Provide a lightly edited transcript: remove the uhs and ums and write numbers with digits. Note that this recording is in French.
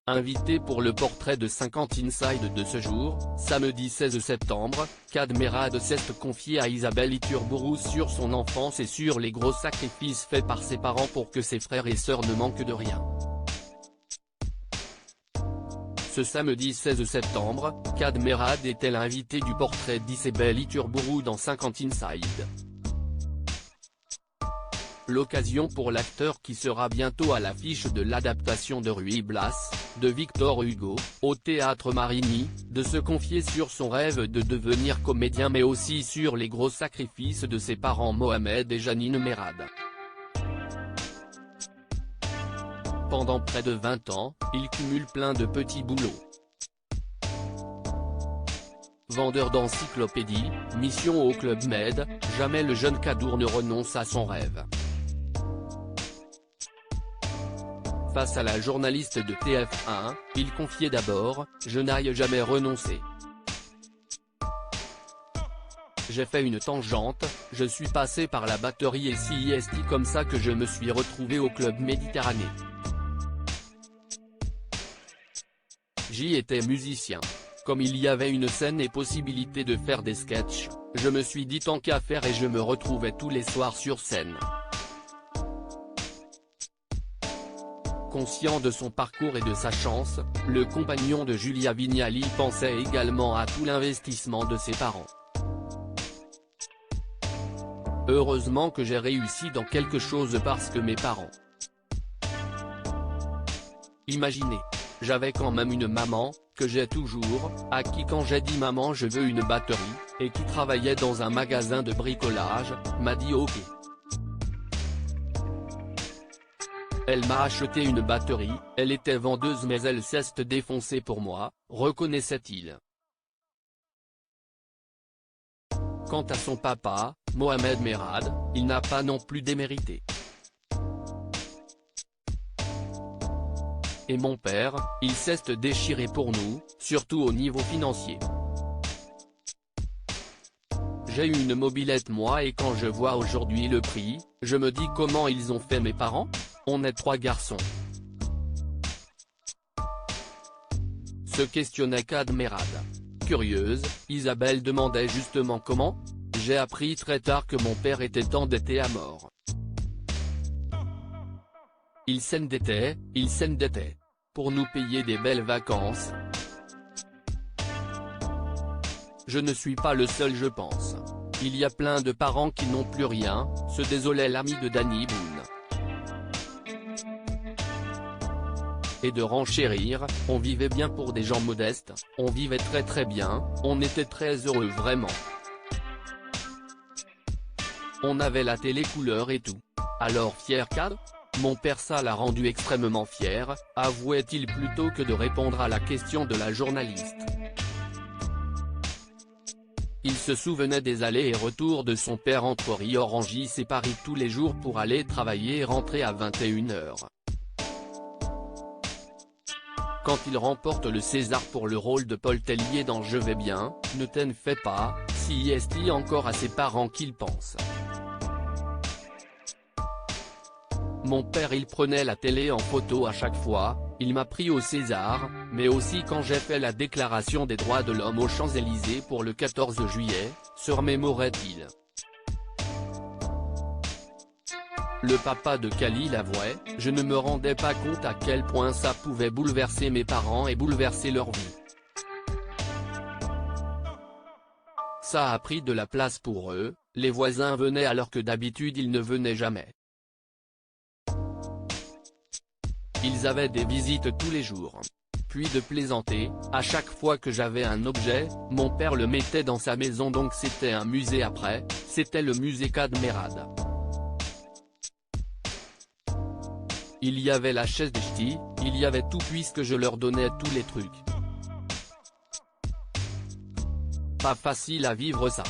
Invité pour le portrait de 50 Inside de ce jour, samedi 16 septembre, Kad Merad s'est confié à Isabelle Iturburu sur son enfance et sur les gros sacrifices faits par ses parents pour que ses frères et sœurs ne manquent de rien. Ce samedi 16 septembre, Kad Merad était l'invité du portrait d'Isabelle Iturburu dans 50 Inside. L'occasion pour l'acteur qui sera bientôt à l'affiche de l'adaptation de Ruy Blas, de Victor Hugo, au Théâtre Marigny, de se confier sur son rêve de devenir comédien mais aussi sur les gros sacrifices de ses parents Mohamed et Janine Merad. Pendant près de 20 ans, il cumule plein de petits boulots. Vendeur d'encyclopédies, mission au Club Med, jamais le jeune Kadour ne renonce à son rêve. Face à la journaliste de TF1, il confiait d'abord « Je n'ai jamais renoncé. J'ai fait une tangente, je suis passé par la batterie et c'est comme ça que je me suis retrouvé au Club Méditerranée. J'y étais musicien. Comme il y avait une scène et possibilité de faire des sketchs, je me suis dit tant qu'à faire et je me retrouvais tous les soirs sur scène. » Conscient de son parcours et de sa chance, le compagnon de Julia Vignali pensait également à tout l'investissement de ses parents. Heureusement que j'ai réussi dans quelque chose parce que mes parents. Imaginez. J'avais quand même une maman, que j'ai toujours, à qui quand j'ai dit maman je veux une batterie, et qui travaillait dans un magasin de bricolage, m'a dit ok. Elle m'a acheté une batterie, elle était vendeuse mais elle s'est défoncée pour moi, reconnaissait-il. Quant à son papa, Mohamed Merad, il n'a pas non plus démérité. Et mon père, il s'est déchiré pour nous, surtout au niveau financier. J'ai eu une mobilette moi et quand je vois aujourd'hui le prix, je me dis comment ils ont fait mes parents ? On est 3 garçons. Se questionnait Kad Merad. Curieuse, Isabelle demandait justement comment ? J'ai appris très tard que mon père était endetté à mort. Il s'endettait, pour nous payer des belles vacances. Je ne suis pas le seul je pense. Il y a plein de parents qui n'ont plus rien, se désolait l'ami de Danny Boone. Et de renchérir, on vivait bien pour des gens modestes, on vivait très bien, on était très heureux vraiment. On avait la télé couleur et tout. Alors fier Kad ? Mon père ça l'a rendu extrêmement fier, avouait-il plutôt que de répondre à la question de la journaliste. Il se souvenait des allers et retours de son père entre Rio-Rangis et Paris tous les jours pour aller travailler et rentrer à 21h. Quand il remporte le César pour le rôle de Paul Tellier dans Je vais bien, ne t'en fais pas, si est encore à ses parents qu'il pense. Mon père il prenait la télé en photo à chaque fois, il m'a pris au César, mais aussi quand j'ai fait la déclaration des droits de l'homme aux Champs-Élysées pour le 14 juillet, se remémorait-il. Le papa de Khalil avouait, je ne me rendais pas compte à quel point ça pouvait bouleverser mes parents et bouleverser leur vie. Ça a pris de la place pour eux, les voisins venaient alors que d'habitude ils ne venaient jamais. Ils avaient des visites tous les jours. Puis de plaisanter, à chaque fois que j'avais un objet, mon père le mettait dans sa maison donc c'était un musée après, c'était le musée Kad Merad. Il y avait la chaise des ch'tis, il y avait tout puisque je leur donnais tous les trucs. Pas facile à vivre ça.